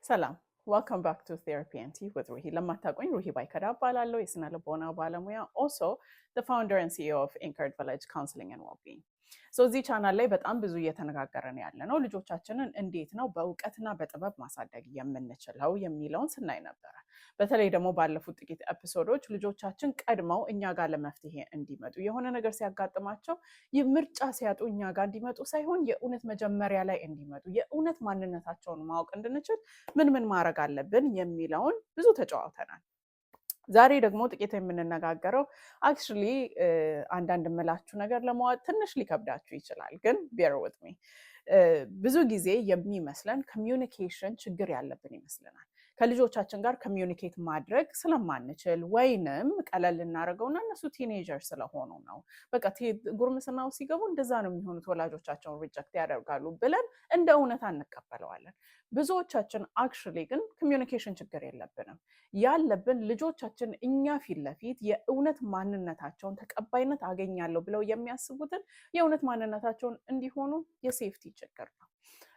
ሰላም welcome back to Therapy and Tea with Ruhi ለማታውቁኝ ሩሂ ባይከዳ እባላለሁ የስነ ልቦና ባለሙያ also the founder and CEO of Anchored Village Counseling and Wellbeing እዚህ ቻናል ላይ በጣም ብዙ እየተነጋገርን ያለ ነው ልጆቻችንን እንዴት ነው በእውቀትና በጥበብ ማሳደግ የምንችለው የሚለውን ስናይ ነበረ። በተለይ ደግሞ ባለፉት ጥቂት ኤፒሶዶች ልጆቻችን ቀድመው እኛ ጋር ለመፍትሄ እንዲመጡ የሆነ ነገር ሲያጋጥማቸው ምርጫ ሲያጡ እኛ ጋር እንዲመጡ ሳይሆን የእውነት መጀመሪያ ላይ እንዲመጡ የእውነት ማንነታቸውን ማወቅ እንድንችል ምን ማድረግ አለብን የሚለውን ብዙ ተጨዋውተናል። ዛሬ ደግሞ ጥቂት የምንነጋገረው አክቹሊ አንዳንድ የምላችሁ ነገር ለማወቅ ትንሽ ሊከብዳችሁ ይችላል፣ ግን bear with me። ብዙ ጊዜ የሚመስለን ኮሚዩኒኬሽን ችግር ያለብን ይመስለናል። ከልጆቻችን ጋር ኮሚዩኒኬት ማድረግ ስለማንችል ወይንም ቀለል እናደርገውና እነሱ ቲኔጀር ስለሆኑ ነው። በቃ ጉርምስናው ሲገቡ እንደዛ ነው የሚሆኑት፣ ወላጆቻቸውን ሪጀክት ያደርጋሉ ብለን እንደ እውነታ እንቀበለዋለን። ብዙዎቻችን አክቹሊ ግን ኮሚዩኒኬሽን ችግር የለብንም። ያለብን ልጆቻችን እኛ ፊት ለፊት የእውነት ማንነታቸውን ተቀባይነት አገኛለሁ ብለው የሚያስቡትን የእውነት ማንነታቸውን እንዲሆኑ የሴፍቲ ችግር ነው።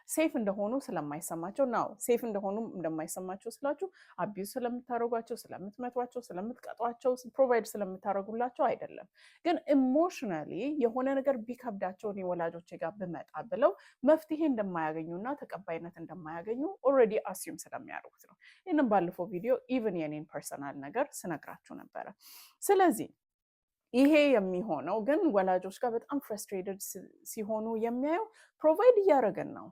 ሴፍ እንደሆኑ ስለማይሰማቸው ነው። ሴፍ እንደሆኑ እንደማይሰማቸው ስላችሁ አቢዩዝ ስለምታደርጓቸው፣ ስለምትመቷቸው፣ ስለምትቀጧቸው፣ ፕሮቫይድ ስለምታደርጉላቸው አይደለም። ግን ኢሞሽናሊ የሆነ ነገር ቢከብዳቸው እኔ ወላጆቼ ጋር ብመጣ ብለው መፍትሄ እንደማያገኙና ተቀባይነት እንደማያገኙ ኦልሬዲ አስዩም ስለሚያደርጉት ነው። ይህንም ባለፈው ቪዲዮ ኢቭን የኔን ፐርሰናል ነገር ስነግራችሁ ነበረ። ስለዚህ ይሄ የሚሆነው ግን ወላጆች ጋር በጣም ፍረስትሬትድ ሲሆኑ የሚያየው ፕሮቫይድ እያደረገን ነው፣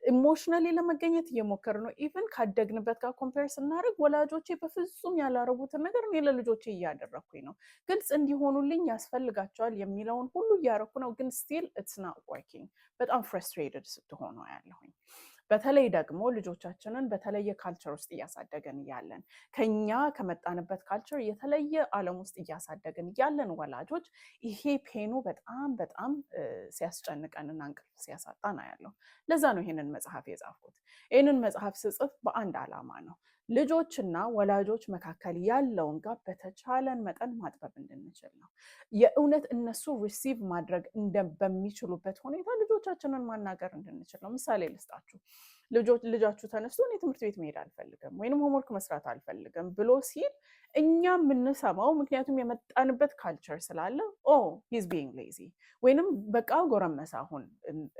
ኢሞሽናሊ ለመገኘት እየሞከር ነው። ኢቨን ካደግንበት ጋር ኮምፔር ስናደርግ ወላጆቼ በፍጹም ያላረጉትን ነገር እኔ ለልጆቼ እያደረኩኝ ነው። ግልጽ እንዲሆኑልኝ ያስፈልጋቸዋል የሚለውን ሁሉ እያደረኩ ነው፣ ግን ስቲል ኢትስ ናት ወርኪንግ። በጣም ፍረስትሬትድ ስትሆኑ ያለሁኝ። በተለይ ደግሞ ልጆቻችንን በተለየ ካልቸር ውስጥ እያሳደገን እያለን ከኛ ከመጣንበት ካልቸር የተለየ ዓለም ውስጥ እያሳደገን እያለን ወላጆች ይሄ ፔኑ በጣም ሲያስጨንቀንና እንቅልፍ ሲያሳጣን ያለው። ለዛ ነው ይሄንን መጽሐፍ የጻፍኩት። ይሄንን መጽሐፍ ስጽፍ በአንድ ዓላማ ነው። ልጆችና ወላጆች መካከል ያለውን ጋር በተቻለን መጠን ማጥበብ እንድንችል ነው። የእውነት እነሱ ሪሲቭ ማድረግ በሚችሉበት ሁኔታ ልጆቻችንን ማናገር እንድንችል ነው። ምሳሌ ልስጣችሁ። ልጃችሁ ተነስቶ እኔ ትምህርት ቤት መሄድ አልፈልግም ወይንም ሆምወርክ መስራት አልፈልግም ብሎ ሲል እኛ የምንሰማው ምክንያቱም የመጣንበት ካልቸር ስላለ ሂዝ ቢንግ ሌዚ ወይንም በቃ ጎረመሳ አሁን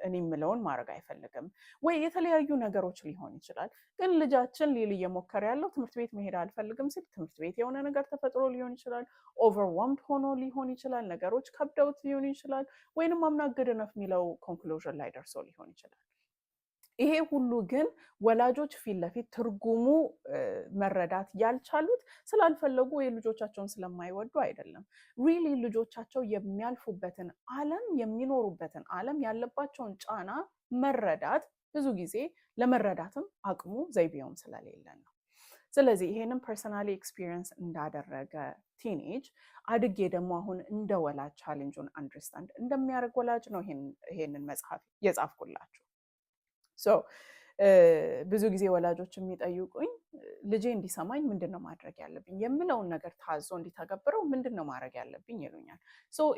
እኔ የምለውን ማድረግ አይፈልግም ወይ የተለያዩ ነገሮች ሊሆን ይችላል። ግን ልጃችን ሊል እየሞከረ ያለው ትምህርት ቤት መሄድ አልፈልግም ሲል ትምህርት ቤት የሆነ ነገር ተፈጥሮ ሊሆን ይችላል፣ ኦቨርዋልምድ ሆኖ ሊሆን ይችላል፣ ነገሮች ከብደውት ሊሆን ይችላል፣ ወይንም አምናት ጉድ ኢነፍ የሚለው ኮንክሉዥን ላይ ደርሶ ሊሆን ይችላል። ይሄ ሁሉ ግን ወላጆች ፊት ለፊት ትርጉሙ መረዳት ያልቻሉት ስላልፈለጉ ወይ ልጆቻቸውን ስለማይወዱ አይደለም። ሪሊ ልጆቻቸው የሚያልፉበትን ዓለም የሚኖሩበትን ዓለም ያለባቸውን ጫና መረዳት ብዙ ጊዜ ለመረዳትም አቅሙ ዘይቤውም ስለሌለን ነው። ስለዚህ ይሄንን ፐርሰናሊ ኤክስፒሪየንስ እንዳደረገ ቲኔጅ አድጌ ደግሞ አሁን እንደ ወላጅ ቻሌንጁን አንደርስታንድ እንደሚያደርግ ወላጅ ነው ይሄንን መጽሐፍ የጻፍኩላችሁ። ብዙ ጊዜ ወላጆች የሚጠይቁኝ ልጄ እንዲሰማኝ ምንድነው ማድረግ ያለብኝ የምለውን ነገር ታዞ እንዲተገብረው ምንድነው ማድረግ ያለብኝ ይሉኛል።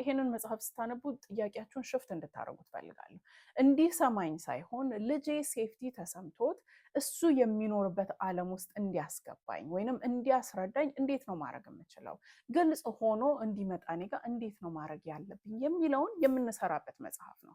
ይሄንን መጽሐፍ ስታነቡ ጥያቄያችሁን ሽፍት እንድታደርጉ ትፈልጋለሁ። እንዲሰማኝ ሳይሆን ልጄ ሴፍቲ ተሰምቶት እሱ የሚኖርበት ዓለም ውስጥ እንዲያስገባኝ ወይንም እንዲያስረዳኝ እንዴት ነው ማድረግ የምችለው፣ ግልጽ ሆኖ እንዲመጣ እኔ ጋር እንዴት ነው ማድረግ ያለብኝ የሚለውን የምንሰራበት መጽሐፍ ነው።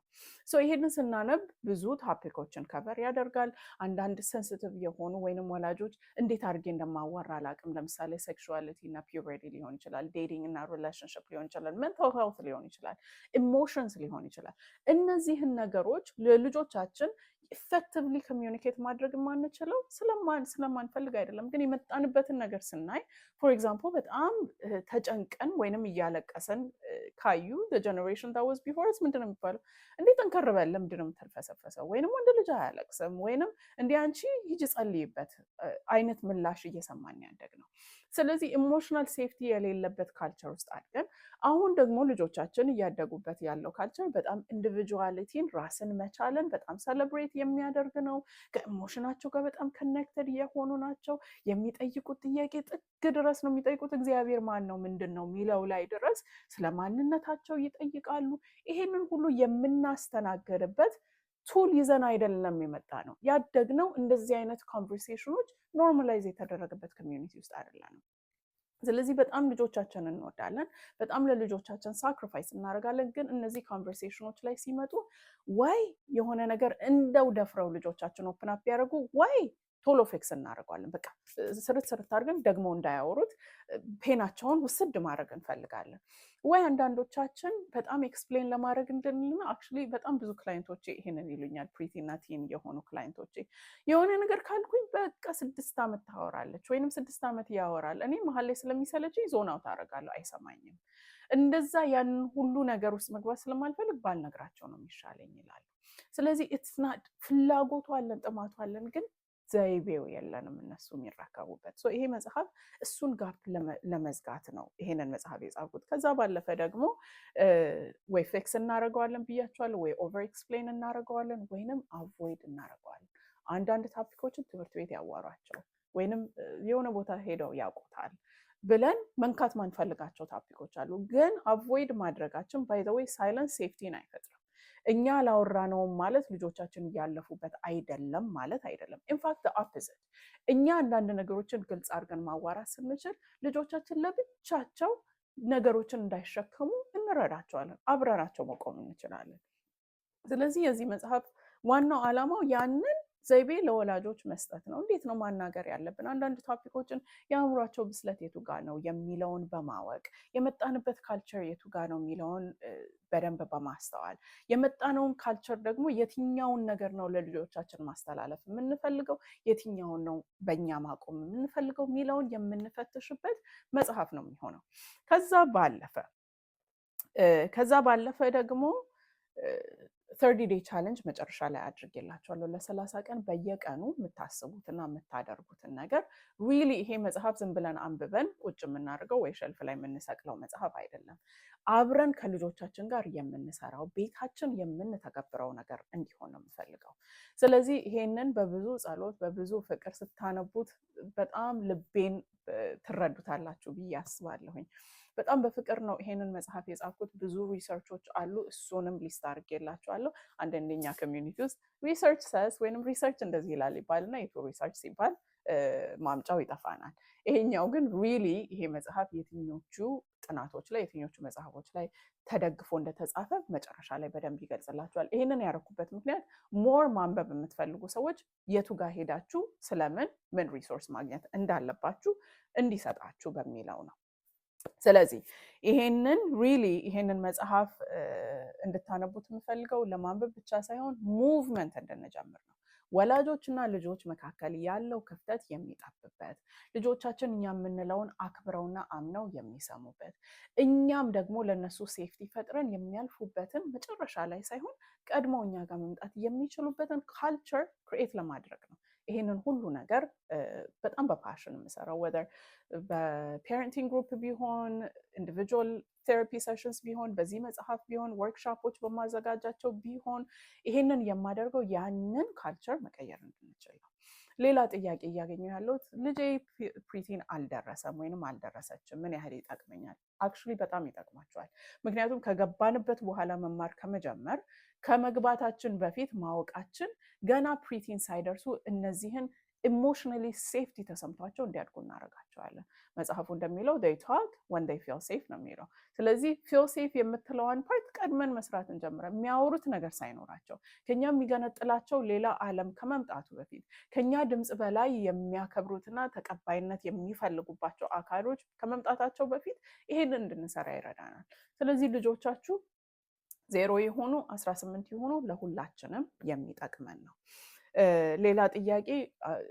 ይሄንን ስናነብ ብዙ ቶፒኮችን ከቨር ያደርጋል። አንዳንድ ሴንሲቲቭ የሆኑ ወይንም ወላጆች እንዴት አድርጌ እንደማወራ አላውቅም። ለምሳሌ ሴክሹዋሊቲ እና ፒውበርቲ ሊሆን ይችላል፣ ዴቲንግ እና ሪሌሽንሽፕ ሊሆን ይችላል፣ ሜንታል ሄልት ሊሆን ይችላል፣ ኢሞሽንስ ሊሆን ይችላል። እነዚህን ነገሮች ለልጆቻችን ኢፌክቲቭሊ ኮሚዩኒኬት ማድረግ የማንችለው ስለማንፈልግ አይደለም። ግን የመጣንበትን ነገር ስናይ ፎር ኤግዛምፕል በጣም ተጨንቀን ወይንም እያለቀሰን ካዩ ጀነሬሽን that was before us ምንድን ነው የሚባለው? እንዴ ጠንከር በል ለምንድን ነው የምትልፈሰፈሰው? ወይንም ወንድ ልጅ አያለቅስም ወይንም እንዴ አንቺ ሂጂ ጸልይበት አይነት ምላሽ እየሰማን ያደግ ነው። ስለዚህ ኢሞሽናል ሴፍቲ የሌለበት ካልቸር ውስጥ አድገን አሁን ደግሞ ልጆቻችን እያደጉበት ያለው ካልቸር በጣም ኢንዲቪጁዋሊቲን ራስን መቻለን በጣም ሰለብሬት የሚያደርግ ነው። ከኢሞሽናቸው ጋር በጣም ከኔክትድ የሆኑ ናቸው። የሚጠይቁት ጥያቄ ጥግ ድረስ ነው የሚጠይቁት። እግዚአብሔር ማን ነው ምንድን ነው የሚለው ላይ ድረስ ስለ ማንነታቸው ይጠይቃሉ። ይሄንን ሁሉ የምናስተናግድበት ቱል ይዘን አይደለም የመጣ ነው ያደግነው። እንደዚህ አይነት ኮንቨርሴሽኖች ኖርማላይዝ የተደረገበት ኮሚዩኒቲ ውስጥ አይደለም። ስለዚህ በጣም ልጆቻችንን እንወዳለን፣ በጣም ለልጆቻችን ሳክሪፋይስ እናደርጋለን። ግን እነዚህ ኮንቨርሴሽኖች ላይ ሲመጡ ወይ የሆነ ነገር እንደው ደፍረው ልጆቻችን ኦፕን አፕ ያደርጉ ወይ ቶሎ ፊክስ እናደርገዋለን። በቃ ስርት አድርገን ደግሞ እንዳያወሩት ፔናቸውን ውስድ ማድረግ እንፈልጋለን። ወይ አንዳንዶቻችን በጣም ኤክስፕሌን ለማድረግ እንድንልና አክቹዋሊ በጣም ብዙ ክላይንቶቼ ይሄንን ይሉኛል። ፕሪቲ እና ቲን የሆኑ ክላይንቶቼ የሆነ ነገር ካልኩኝ በቃ 6 ዓመት ታወራለች ወይንም 6 ዓመት ያወራል። እኔ መሀል ላይ ስለሚሰለችኝ ዞን አውት አደርጋለሁ፣ አይሰማኝም። እንደዛ ያንን ሁሉ ነገር ውስጥ መግባት ስለማልፈልግ ባልነግራቸው ነው የሚሻለኝ ይላሉ። ስለዚህ ኢትስ ናት ፍላጎቱ አለን፣ ጥማቱ አለን፣ ግን ዘይቤው የለንም እነሱ የሚረከቡበት። ይሄ መጽሐፍ እሱን ጋፕ ለመዝጋት ነው ይሄንን መጽሐፍ የጻፍኩት። ከዛ ባለፈ ደግሞ ወይ ፊክስ እናደርገዋለን ብያቸዋለሁ፣ ወይ ኦቨር ኤክስፕሌን እናደርገዋለን፣ ወይንም አቮይድ እናደርገዋለን። አንዳንድ ታፒኮችን ትምህርት ቤት ያዋሯቸው ወይንም የሆነ ቦታ ሄደው ያውቁታል ብለን መንካት ማንፈልጋቸው ታፒኮች አሉ። ግን አቮይድ ማድረጋችን ባይ ዘ ዌይ ሳይለንስ ሴፍቲን አይፈጥርም። እኛ ላወራነውም ማለት ልጆቻችን እያለፉበት አይደለም ማለት አይደለም። ኢንፋክት ኦፖዚት፣ እኛ አንዳንድ ነገሮችን ግልጽ አድርገን ማዋራት ስንችል ልጆቻችን ለብቻቸው ነገሮችን እንዳይሸከሙ እንረዳቸዋለን፣ አብረናቸው መቆም እንችላለን። ስለዚህ የዚህ መጽሐፍ ዋናው ዓላማው ያንን ዘይቤ ለወላጆች መስጠት ነው። እንዴት ነው ማናገር ያለብን? አንዳንድ ቶፒኮችን የአእምሯቸው ብስለት የቱ ጋ ነው የሚለውን በማወቅ የመጣንበት ካልቸር የቱ ጋ ነው የሚለውን በደንብ በማስተዋል የመጣነውን ካልቸር ደግሞ የትኛውን ነገር ነው ለልጆቻችን ማስተላለፍ የምንፈልገው፣ የትኛውን ነው በእኛ ማቆም የምንፈልገው የሚለውን የምንፈትሽበት መጽሐፍ ነው የሚሆነው። ከዛ ባለፈ ደግሞ 30 day ቻሌንጅ መጨረሻ ላይ አድርጌላችኋለሁ። ለ30 ቀን በየቀኑ የምታስቡትና የምታደርጉትን ነገር ሪሊ ይሄ መጽሐፍ ዝም ብለን አንብበን ቁጭ የምናደርገው ወይ ሸልፍ ላይ የምንሰቅለው መጽሐፍ አይደለም። አብረን ከልጆቻችን ጋር የምንሰራው ቤታችን የምንተገብረው ነገር እንዲሆን ነው የምፈልገው። ስለዚህ ይሄንን በብዙ ጸሎት በብዙ ፍቅር ስታነቡት በጣም ልቤን ትረዱታላችሁ ብዬ አስባለሁኝ። በጣም በፍቅር ነው ይሄንን መጽሐፍ የጻፍኩት። ብዙ ሪሰርቾች አሉ፣ እሱንም ሊስት አድርጌላችኋለሁ። አንደኛ ኮሚዩኒቲ ውስጥ ሪሰርች ሰስ ወይንም ሪሰርች እንደዚህ ይላል ይባልና የቱ ሪሰርች ሲባል ማምጫው ይጠፋናል። ይሄኛው ግን ሪሊ ይሄ መጽሐፍ የትኞቹ ጥናቶች ላይ የትኞቹ መጽሐፎች ላይ ተደግፎ እንደተጻፈ መጨረሻ ላይ በደንብ ይገልጽላችኋል። ይሄንን ያደረኩበት ምክንያት ሞር ማንበብ የምትፈልጉ ሰዎች የቱ ጋር ሄዳችሁ ስለምን ምን ሪሶርስ ማግኘት እንዳለባችሁ እንዲሰጣችሁ በሚለው ነው። ስለዚህ ይሄንን መጽሐፍ እንድታነቡት የምፈልገው ለማንበብ ብቻ ሳይሆን ሙቭመንት እንድንጀምር ነው። ወላጆችና ልጆች መካከል ያለው ክፍተት የሚጠብበት፣ ልጆቻችን እኛ የምንለውን አክብረውና አምነው የሚሰሙበት፣ እኛም ደግሞ ለነሱ ሴፍቲ ፈጥረን የሚያልፉበትን መጨረሻ ላይ ሳይሆን ቀድመው እኛ ጋር መምጣት የሚችሉበትን ካልቸር ክሪኤት ለማድረግ ነው። ይሄንን ሁሉ ነገር በጣም በፓሽን የምሰራው ወደር በፓረንቲንግ ግሩፕ ቢሆን ኢንዲቪጁዋል ቴራፒ ሴሽንስ ቢሆን በዚህ መጽሐፍ ቢሆን ወርክሾፖች በማዘጋጃቸው ቢሆን ይሄንን የማደርገው ያንን ካልቸር መቀየር እንድንችል ነው። ሌላ ጥያቄ እያገኘሁ ያለሁት ልጄ ፕሪቲን አልደረሰም ወይንም አልደረሰችም፣ ምን ያህል ይጠቅመኛል? አክቹዋሊ በጣም ይጠቅማቸዋል። ምክንያቱም ከገባንበት በኋላ መማር ከመጀመር ከመግባታችን በፊት ማወቃችን ገና ፕሪቲን ሳይደርሱ እነዚህን ኢሞሽናሊ ሴፍቲ ተሰምቷቸው እንዲያድጉ እናደርጋቸዋለን። መጽሐፉ እንደሚለው they talk when they feel safe ነው የሚለው። ስለዚህ feel safe የምትለዋን ፓርት ቀድመን መስራት እንጀምራለን። የሚያወሩት ነገር ሳይኖራቸው ከኛ የሚገነጥላቸው ሌላ ዓለም ከመምጣቱ በፊት ከኛ ድምፅ በላይ የሚያከብሩትና ተቀባይነት የሚፈልጉባቸው አካሎች ከመምጣታቸው በፊት ይሄንን እንድንሰራ ይረዳናል። ስለዚህ ልጆቻችሁ 0 የሆኑ 18 የሆኑ ለሁላችንም የሚጠቅመን ነው። ሌላ ጥያቄ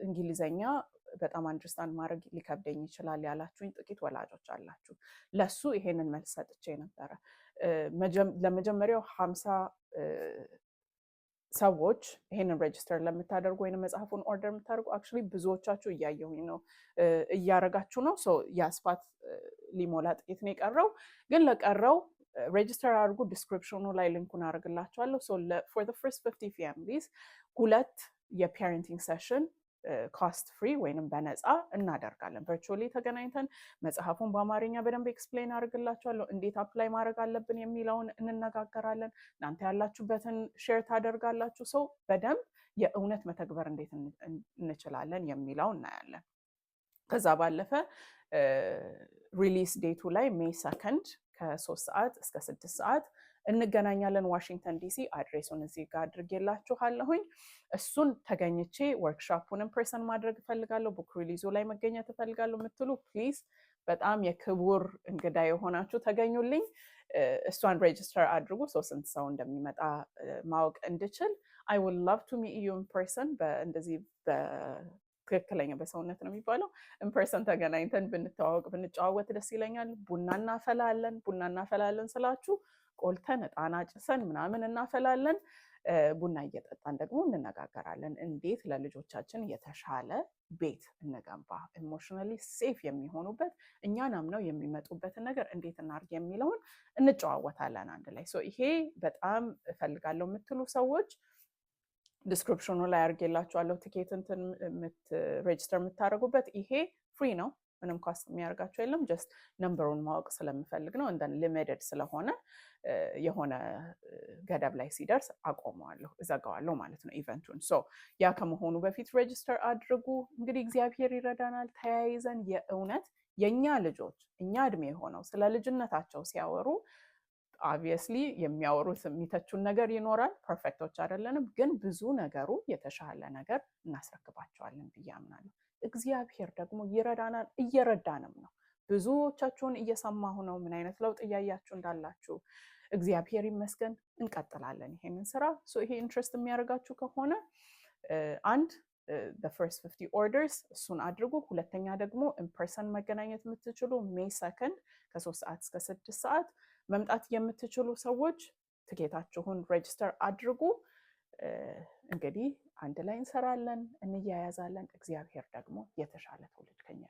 እንግሊዘኛ በጣም አንደርስታንድ ማድረግ ሊከብደኝ ይችላል ያላችሁኝ ጥቂት ወላጆች አላችሁ። ለሱ ይሄንን መልስ ሰጥቼ ነበረ። ለመጀመሪያው 50 ሰዎች ይሄንን ሬጅስተር ለምታደርጉ ወይንም መጽሐፉን ኦርደር የምታደርጉ አክቹዋሊ ብዙዎቻችሁ እያየሁኝ ነው እያረጋችሁ ነው። የአስፋት ሊሞላ ጥቂት ነው የቀረው። ግን ለቀረው ሬጅስተር አድርጉ። ዲስክሪፕሽኑ ላይ ሊንኩን አደርግላችኋለሁ። ፎር ዘ ፈርስት 50 ፋሚሊስ 2 የፓረንቲንግ ሴሽን ኮስት ፍሪ ወይንም በነፃ እናደርጋለን። ቨርቹዋሊ ተገናኝተን መጽሐፉን በአማርኛ በደንብ ኤክስፕሌን አድርግላችኋለሁ። እንዴት አፕላይ ማድረግ አለብን የሚለውን እንነጋገራለን። እናንተ ያላችሁበትን ሼር ታደርጋላችሁ። ሰው በደንብ የእውነት መተግበር እንዴት እንችላለን የሚለው እናያለን። ከዛ ባለፈ ሪሊስ ዴቱ ላይ ሜይ 2 ከ3 ሰዓት እስከ 6 ሰዓት እንገናኛለን ዋሽንግተን ዲሲ። አድሬሱን እዚህ ጋር አድርጌላችኋለሁኝ። እሱን ተገኝቼ ወርክሾፑንም ፐርሰን ማድረግ እፈልጋለሁ፣ ቡክ ሪሊዙ ላይ መገኘት እፈልጋለሁ የምትሉ ፕሊዝ በጣም የክቡር እንግዳ የሆናችሁ ተገኙልኝ። እሷን ሬጅስተር አድርጉ። ስንት ሰው እንደሚመጣ ማወቅ እንድችል። አይ ውድ ላቭ ቱ ሚት ዩ ኢን ፐርሰን። እንደዚህ ትክክለኛ በሰውነት ነው የሚባለው። ኢንፐርሰን ተገናኝተን ብንተዋወቅ ብንጨዋወት ደስ ይለኛል። ቡና እናፈላለን ስላችሁ ቆልተን ዕጣን አጭሰን ምናምን እናፈላለን። ቡና እየጠጣን ደግሞ እንነጋገራለን። እንዴት ለልጆቻችን የተሻለ ቤት እንገንባ፣ ኢሞሽናሊ ሴፍ የሚሆኑበት እኛን አምነው የሚመጡበትን ነገር እንዴት እናድርግ የሚለውን እንጨዋወታለን አንድ ላይ። ይሄ በጣም እፈልጋለሁ የምትሉ ሰዎች ዲስክሪፕሽኑ ላይ አድርጌላችኋለሁ። ቲኬት ሬጅስተር የምታደርጉበት ይሄ ፍሪ ነው። ምንም ኮስት የሚያደርጋቸው የለም። ጀስት ነምበሩን ማወቅ ስለምፈልግ ነው። እንደን ሊሚትድ ስለሆነ የሆነ ገደብ ላይ ሲደርስ አቆመዋለሁ፣ እዘጋዋለሁ ማለት ነው ኢቨንቱን። ያ ከመሆኑ በፊት ሬጅስተር አድርጉ። እንግዲህ እግዚአብሔር ይረዳናል። ተያይዘን የእውነት የእኛ ልጆች እኛ እድሜ ሆነው ስለ ልጅነታቸው ሲያወሩ ኦብቪየስሊ የሚያወሩት የሚተቹን ነገር ይኖራል። ፐርፌክቶች አይደለንም፣ ግን ብዙ ነገሩ የተሻለ ነገር እናስረክባቸዋለን ብዬ አምናለሁ። እግዚአብሔር ደግሞ ይረዳናል፣ እየረዳንም ነው። ብዙዎቻችሁን እየሰማሁ ነው፣ ምን አይነት ለውጥ እያያችሁ እንዳላችሁ። እግዚአብሔር ይመስገን። እንቀጥላለን ይሄንን ስራ። ይሄ ኢንትረስት የሚያደርጋችሁ ከሆነ አንድ the first 50 orders እሱን አድርጉ። ሁለተኛ ደግሞ ኢንፐርሰን መገናኘት የምትችሉ ሜይ 2 ከ3 ሰዓት እስከ 6 ሰዓት መምጣት የምትችሉ ሰዎች ትኬታችሁን ሬጅስተር አድርጉ። እንግዲህ አንድ ላይ እንሰራለን፣ እንያያዛለን። እግዚአብሔር ደግሞ የተሻለ ትውልድ ከኛ